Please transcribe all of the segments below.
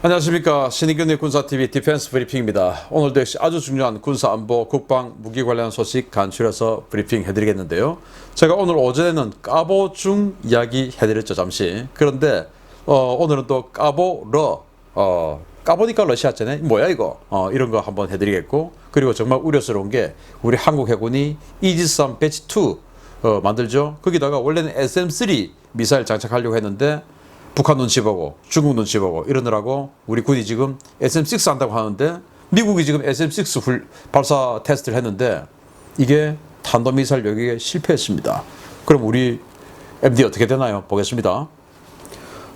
안녕하십니까. 신인균의 군사TV 디펜스 브리핑입니다. 오늘도 역시 아주 중요한 군사안보, 국방, 무기 관련 소식 간추려서 브리핑 해드리겠는데요. 제가 오늘 오전에는 까보중 이야기 해드렸죠, 잠시. 그런데 오늘은 또 까보러, 까보니까 러시아잖아요. 뭐야 이거? 이런 거 한번 해드리겠고, 그리고 정말 우려스러운 게 우리 한국 해군이 이지스-3 배치 2 만들죠. 거기다가 원래는 SM-3 미사일 장착하려고 했는데 북한 눈치 보고 중국 눈치 보고 이러느라고 우리 군이 지금 SM-6 한다고 하는데 미국이 지금 SM-6 발사 테스트를 했는데 이게 탄도미사일 요격에 실패했습니다. 그럼 우리 MD 어떻게 되나요? 보겠습니다.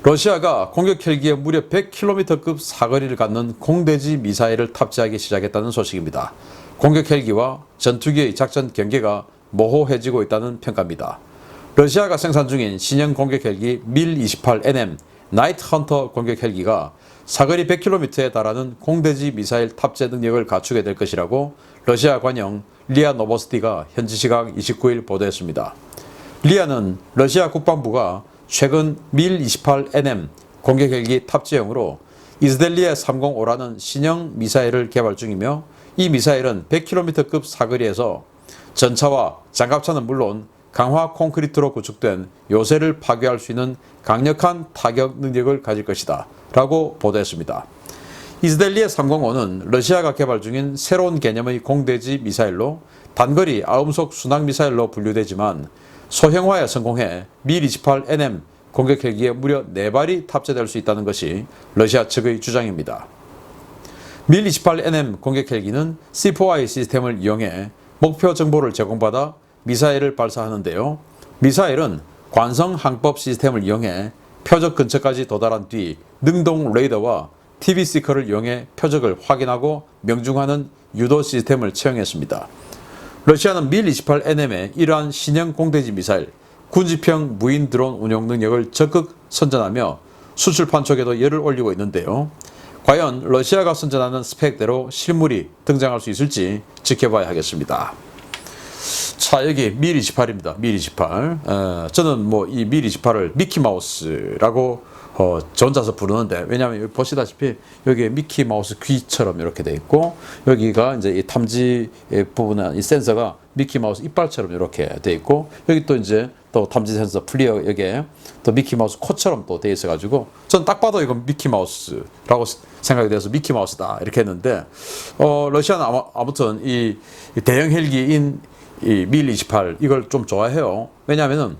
러시아가 공격 헬기에 무려 100km급 사거리를 갖는 공대지 미사일을 탑재하기 시작했다는 소식입니다. 공격 헬기와 전투기의 작전 경계가 모호해지고 있다는 평가입니다. 러시아가 생산 중인 신형 공격 헬기 밀-28NM 나이트 헌터 공격 헬기가 사거리 100km에 달하는 공대지 미사일 탑재 능력을 갖추게 될 것이라고 러시아 관영 리아 노보스티가 현지 시각 29일 보도했습니다. 리아는 러시아 국방부가 최근 밀-28NM 공격 헬기 탑재용으로 이즈델리아 305라는 신형 미사일을 개발 중이며 이 미사일은 100km급 사거리에서 전차와 장갑차는 물론 강화 콘크리트로 구축된 요새를 파괴할 수 있는 강력한 타격 능력을 가질 것이다 라고 보도했습니다. 이즈델리아 305는 러시아가 개발 중인 새로운 개념의 공대지 미사일로 단거리 아음속 순항미사일로 분류되지만 소형화에 성공해 밀-28NM 공격 헬기에 무려 4발이 탑재될 수 있다는 것이 러시아 측의 주장입니다. 밀-28NM 공격 헬기는 C4I 시스템을 이용해 목표 정보를 제공받아 미사일을 발사하는데요. 미사일은 관성 항법 시스템을 이용해 표적 근처까지 도달한 뒤 능동 레이더와 TV 시커를 이용해 표적을 확인하고 명중하는 유도 시스템을 채용했습니다. 러시아는 밀-28NM의 이러한 신형 공대지 미사일, 군지평 무인 드론 운용 능력을 적극 선전하며 수출판 쪽에도 열을 올리고 있는데요. 과연 러시아가 선전하는 스펙대로 실물이 등장할 수 있을지 지켜봐야 하겠습니다. 자, 여기 밀-28입니다. 밀-28. 저는 뭐 이 밀-28을 미키마우스라고 저 혼자서 부르는데, 왜냐하면 여기 보시다시피 여기 미키마우스 귀처럼 이렇게 돼 있고, 여기가 이제 이 탐지 부분에 이 센서가 미키마우스 이빨처럼 이렇게 돼 있고, 여기 또 이제 또 탐지 센서 플리어 여기에 또 미키마우스 코처럼 또 돼 있어가지고, 전 딱 봐도 이건 미키마우스라고 생각이 돼서 미키마우스다 이렇게 했는데, 러시아는 아무튼 이 대형 헬기인 이 밀-28 이걸 좀 좋아해요. 왜냐하면은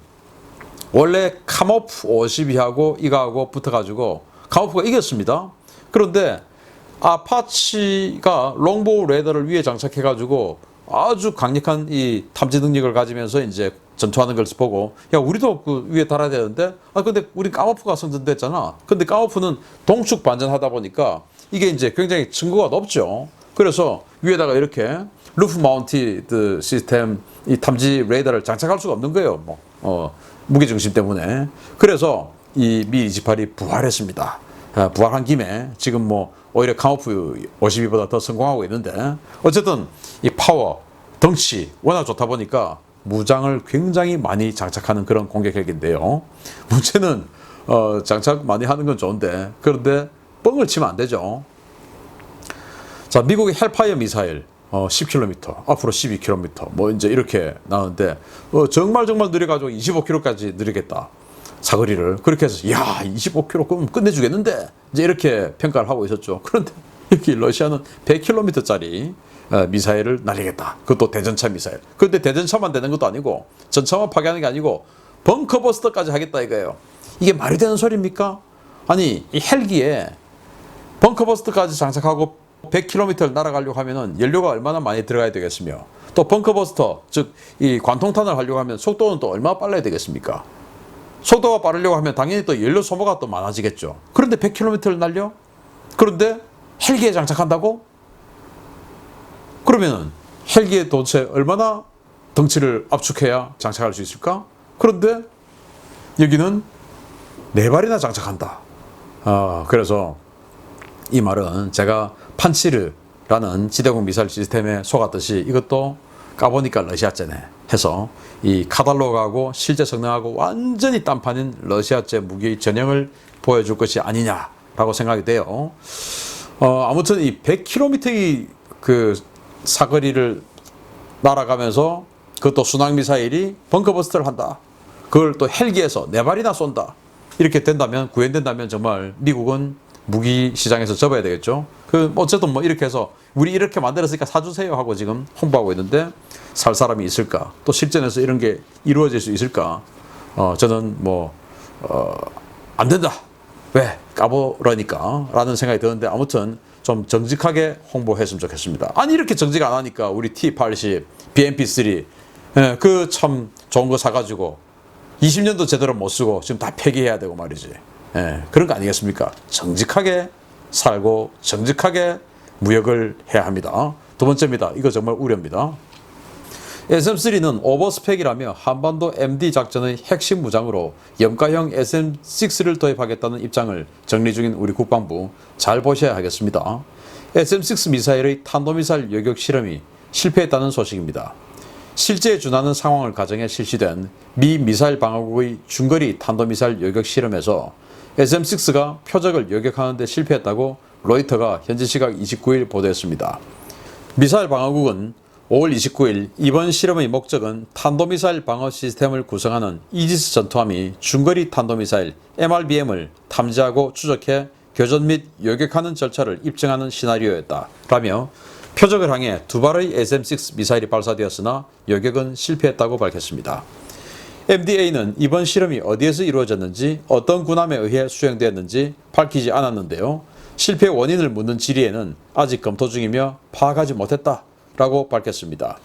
원래 카모프 52하고 이거하고 붙어가지고 카모프가 이겼습니다. 그런데 아파치가 롱보우 레이더를 위에 장착해가지고 아주 강력한 이 탐지 능력을 가지면서 이제 전투하는 걸 보고, 야, 우리도 그 위에 달아야 되는데, 근데 우리 카모프가 선전됐잖아. 근데 카모프는 동축 반전하다 보니까 이게 이제 굉장히 증거가 높죠. 그래서 위에다가 이렇게 루프 마운티드 시스템 이 탐지 레이더를 장착할 수가 없는 거예요. 무게중심 때문에. 그래서 이 밀-28이 부활했습니다. 부활한 김에 지금 뭐 오히려 카모프 52보다 더 성공하고 있는데, 어쨌든 이 파워, 덩치 워낙 좋다 보니까 무장을 굉장히 많이 장착하는 그런 공격 헬기인데요. 문제는 장착 많이 하는 건 좋은데, 그런데 뻥을 치면 안 되죠. 자, 미국의 헬파이어 미사일 10km, 앞으로 12km, 뭐 이제 이렇게 나오는데, 정말 느려가지고 25km까지 느리겠다. 사거리를. 그렇게 해서, 야, 25km 그럼 끝내주겠는데? 이제 이렇게 평가를 하고 있었죠. 그런데 여기 러시아는 100km짜리 미사일을 날리겠다. 그것도 대전차 미사일. 그런데 대전차만 되는 것도 아니고, 전차만 파괴하는 게 아니고, 벙커버스터까지 하겠다 이거예요. 이게 말이 되는 소리입니까? 아니, 이 헬기에 벙커버스터까지 장착하고 100km를 날아가려고 하면은 연료가 얼마나 많이 들어가야 되겠으며, 또 벙커버스터, 즉 이 관통탄을 하려고 하면 속도는 또 얼마나 빨라야 되겠습니까? 속도가 빠르려고 하면 당연히 또 연료 소모가 또 많아지겠죠. 그런데 100km를 날려? 그런데 헬기에 장착한다고? 그러면은 헬기에 도대체 얼마나 덩치를 압축해야 장착할 수 있을까? 그런데 여기는 4발이나 장착한다. 그래서 이 말은 제가 판치르라는 지대공 미사일 시스템에 속았듯이 이것도 까보니까 러시아제네 해서 이 카달로그하고 실제 성능하고 완전히 딴판인 러시아제 무기의 전형을 보여줄 것이 아니냐, 라고 생각이 돼요. 아무튼 이 100km의 그 사거리를 날아가면서 그것도 순항미사일이 벙커버스터를 한다. 그걸 또 헬기에서 4발이나 쏜다. 이렇게 된다면, 구현된다면 정말 미국은 무기 시장에서 접어야 되겠죠. 어쨌든 뭐 이렇게 해서 우리 이렇게 만들었으니까 사주세요 하고 지금 홍보하고 있는데 살 사람이 있을까? 또 실전에서 이런 게 이루어질 수 있을까? 저는 안 된다. 왜? 까보라니까. 라는 생각이 드는데 아무튼 좀 정직하게 홍보했으면 좋겠습니다. 아니, 이렇게 정직 안 하니까 우리 T-80, BMP-3, 그 참 좋은 거 사가지고 20년도 제대로 못 쓰고 지금 다 폐기해야 되고 말이지. 그런 거 아니겠습니까? 정직하게 살고 정직하게 무역을 해야 합니다. 두 번째입니다. 이거 정말 우려입니다. SM-3는 오버스펙이라며 한반도 MD 작전의 핵심 무장으로 염가형 SM-6를 도입하겠다는 입장을 정리 중인 우리 국방부 잘 보셔야 하겠습니다. SM-6 미사일의 탄도미사일 요격 실험이 실패했다는 소식입니다. 실제에 준하는 상황을 가정해 실시된 미 미사일 방어국의 중거리 탄도미사일 요격 실험에서 SM-6가 표적을 요격하는 데 실패했다고 로이터가 현지 시각 29일 보도했습니다. 미사일 방어국은 5월 29일 이번 실험의 목적은 탄도미사일 방어 시스템을 구성하는 이지스 전투함이 중거리 탄도미사일 MRBM을 탐지하고 추적해 교전 및 요격하는 절차를 입증하는 시나리오였다 라며 표적을 향해 2발의 SM-6 미사일이 발사되었으나 요격은 실패했다고 밝혔습니다. MDA는 이번 실험이 어디에서 이루어졌는지 어떤 군함에 의해 수행되었는지 밝히지 않았는데요. 실패 원인을 묻는 질의에는 아직 검토 중이며 파악하지 못했다 라고 밝혔습니다.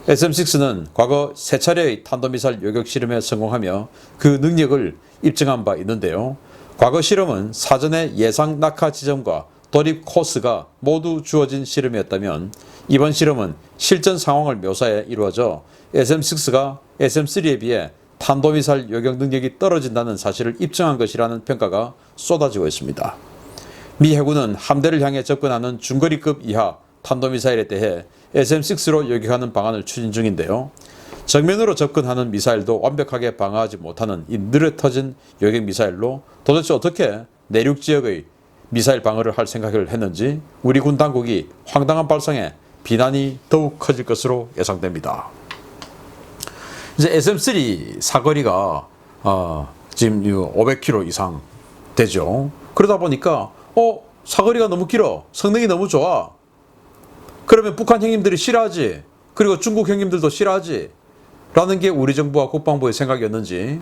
SM-6는 과거 3차례의 탄도미사일 요격 실험에 성공하며 그 능력을 입증한 바 있는데요. 과거 실험은 사전에 예상 낙하 지점과 돌입 코스가 모두 주어진 실험이었다면 이번 실험은 실전 상황을 묘사해 이루어져 SM-6가 SM-3에 비해 탄도미사일 요격 능력이 떨어진다는 사실을 입증한 것이라는 평가가 쏟아지고 있습니다. 미 해군은 함대를 향해 접근하는 중거리급 이하 탄도미사일에 대해 SM-6로 요격하는 방안을 추진 중인데요. 정면으로 접근하는 미사일도 완벽하게 방어하지 못하는 이 느려터진 요격 미사일로 도대체 어떻게 내륙 지역의 미사일 방어를 할 생각을 했는지 우리 군 당국이 황당한 발상에 비난이 더욱 커질 것으로 예상됩니다. 이제 SM-3 사거리가 지금 500km 이상 되죠. 그러다 보니까 사거리가 너무 길어, 성능이 너무 좋아. 그러면 북한 형님들이 싫어하지, 그리고 중국 형님들도 싫어하지 라는 게 우리 정부와 국방부의 생각이었는지,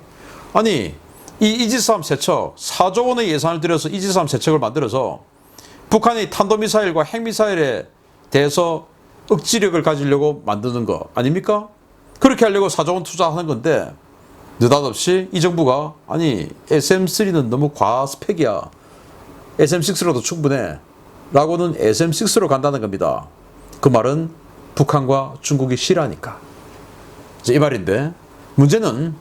아니 이 이지스함 세척 4조 원의 예산을 들여서 이지스함 세척을 만들어서 북한의 탄도미사일과 핵미사일에 대해서 억지력을 가지려고 만드는 거 아닙니까? 그렇게 하려고 4조 원 투자하는 건데 느닷없이 이 정부가 아니 SM-3는 너무 과스펙이야, SM-6로도 충분해 라고는 SM-6로 간다는 겁니다. 그 말은 북한과 중국이 싫어하니까. 이 말인데 문제는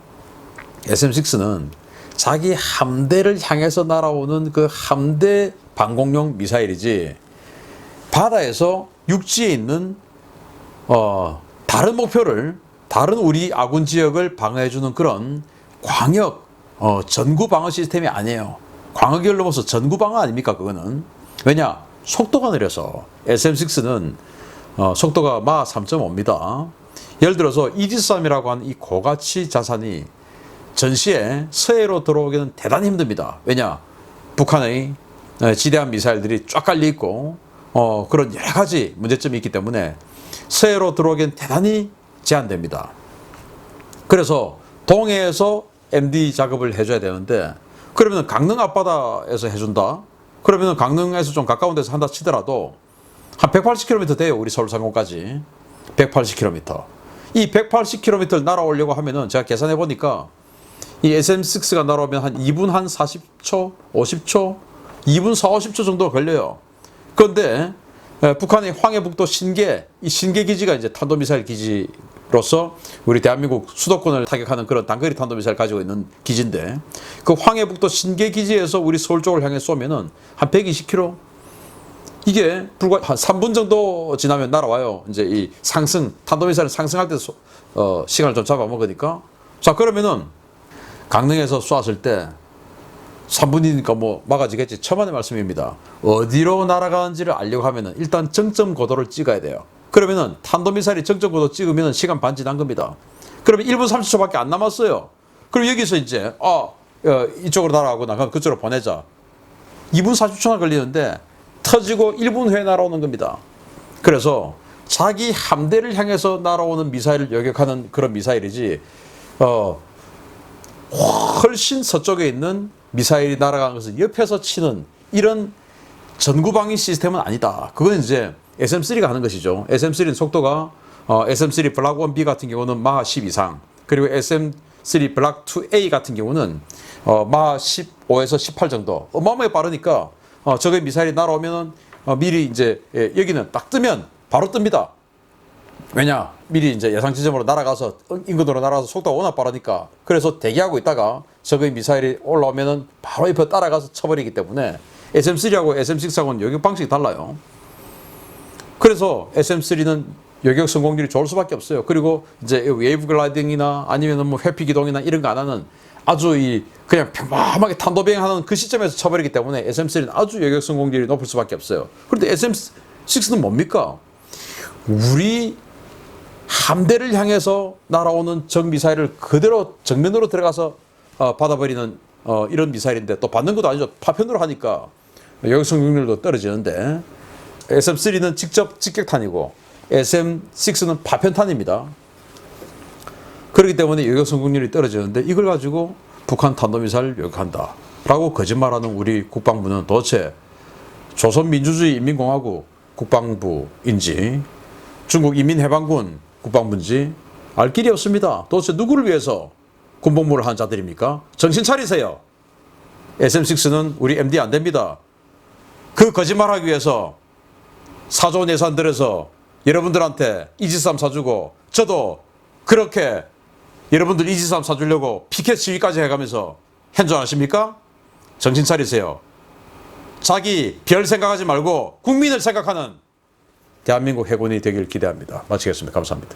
SM-6는 자기 함대를 향해서 날아오는 그 함대 방공용 미사일이지 바다에서 육지에 있는 다른 목표를, 다른 우리 아군 지역을 방어해주는 그런 광역 전구 방어 시스템이 아니에요. 광역을 넘어서 전구 방어 아닙니까 그거는. 왜냐? 속도가 느려서. SM-6는 속도가 마 3.5입니다. 예를 들어서 이지스함이라고 하는 이 고가치 자산이 전시에 서해로 들어오기는 대단히 힘듭니다. 왜냐? 북한의 지대한 미사일들이 쫙 깔려 있고 그런 여러 가지 문제점이 있기 때문에 서해로 들어오기는 대단히 제한됩니다. 그래서 동해에서 MD 작업을 해줘야 되는데 그러면 강릉 앞바다에서 해준다? 그러면 강릉에서 좀 가까운 데서 한다 치더라도 한 180km 돼요. 우리 서울 상공까지 180km. 이 180km를 날아오려고 하면은 제가 계산해 보니까 이 SM-6가 날아오면 한 2분 한 40초, 50초, 2분 4, 50초 정도 걸려요. 그런데 북한의 황해북도 신계, 이 신계 기지가 이제 탄도미사일 기지로서 우리 대한민국 수도권을 타격하는 그런 단거리 탄도미사일 가지고 있는 기지인데 그 황해북도 신계 기지에서 우리 서울 쪽을 향해 쏘면은 한 120km. 이게 불과 한 3분 정도 지나면 날아와요. 이제 이 상승, 탄도미사일 상승할 때 시간을 좀 잡아먹으니까. 자, 그러면은 강릉에서 쏘았을 때 3분이니까 뭐 막아지겠지. 천만의 말씀입니다. 어디로 날아가는지를 알려고 하면은 일단 정점 고도를 찍어야 돼요. 그러면은 탄도미사일이 정점 고도 찍으면 시간 반 지난 겁니다. 그러면 1분 30초밖에 안 남았어요. 그럼 여기서 이제 이쪽으로 날아가구나. 그럼 그쪽으로 보내자. 2분 40초나 걸리는데 터지고 1분 후에 날아오는 겁니다. 그래서 자기 함대를 향해서 날아오는 미사일을 요격하는 그런 미사일이지 훨씬 서쪽에 있는 미사일이 날아가는 것을 옆에서 치는 이런 전구방위 시스템은 아니다. 그건 이제 SM3가 하는 것이죠. SM3는 속도가 SM3 블락 1B 같은 경우는 마하 10 이상, 그리고 SM3 블락 2A 같은 경우는 마하 15에서 18 정도. 어마어마하게 빠르니까 저게 미사일이 날아오면은 미리 이제 여기는 딱 뜨면 바로 뜹니다. 왜냐? 미리 이제 예상 지점으로 날아가서 인근으로 날아가서 속도가 워낙 빠르니까. 그래서 대기하고 있다가 적의 미사일이 올라오면은 바로 옆에 따라가서 쳐버리기 때문에 SM3하고 SM6하고는 요격 방식이 달라요. 그래서 SM3는 요격 성공률이 좋을 수밖에 없어요. 그리고 이제 웨이브 글라이딩이나 아니면은 뭐 회피 기동이나 이런 거 안 하는 아주 그냥 평범하게 탄도 비행하는 그 시점에서 쳐버리기 때문에 SM3는 아주 요격 성공률이 높을 수밖에 없어요. 그런데 SM6는 뭡니까? 우리 함대를 향해서 날아오는 적 미사일을 그대로 정면으로 들어가서 받아버리는 이런 미사일인데, 또 받는 것도 아니죠. 파편으로 하니까 요격 성공률도 떨어지는데, SM3는 직접 직격탄이고 SM6는 파편탄입니다. 그렇기 때문에 요격 성공률이 떨어지는데, 이걸 가지고 북한 탄도미사일을 요격한다 라고 거짓말하는 우리 국방부는 도대체 조선민주주의 인민공화국 국방부인지 중국 인민해방군 국방부인지 알 길이 없습니다. 도대체 누구를 위해서 군복무를 하는 자들입니까? 정신 차리세요. SM6는 우리 MD 안 됩니다. 그 거짓말하기 위해서 4조 원 예산 들여서 여러분들한테 이지스함 사주고, 저도 그렇게 여러분들 이지스함 사주려고 피켓 시위까지 해가면서 현존하십니까? 정신 차리세요. 자기 별 생각하지 말고 국민을 생각하는 대한민국 해군이 되길 기대합니다. 마치겠습니다. 감사합니다.